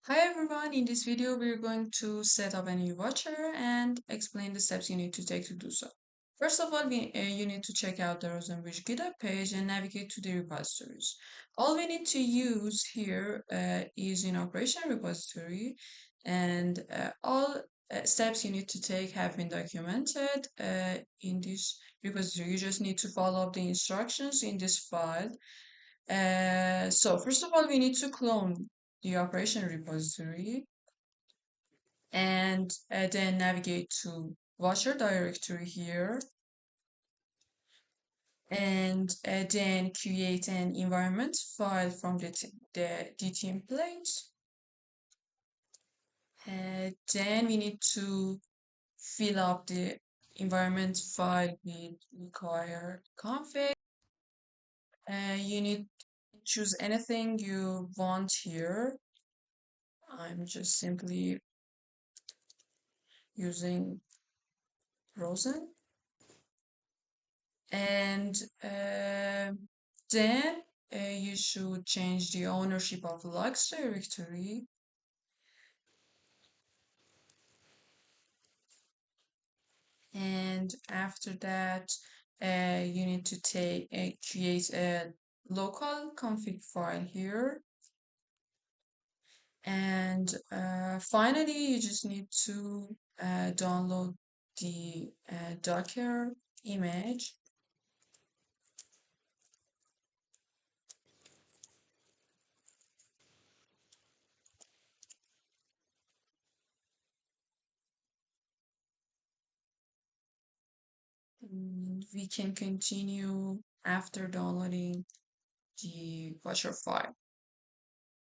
Hi everyone, in this video we're going to set up a new watcher and explain the steps you need to take to do so. First of all, you need to check out the RosenBridge GitHub page and navigate to the repositories. All we need to use here is in operation repository, and all steps you need to take have been documented in this repository. You just need to follow up the instructions in this file. So first of all, we need to clone the operation repository and then navigate to watcher directory here and then create an environment file from the template. Then we need to fill up the environment file with required config. You need to choose anything you want here. I'm just simply using Rosen. And then you should change the ownership of logs directory. And after that, you need to create a local config file here. And finally, you just need to download the Docker image. We can continue after downloading the watcher file.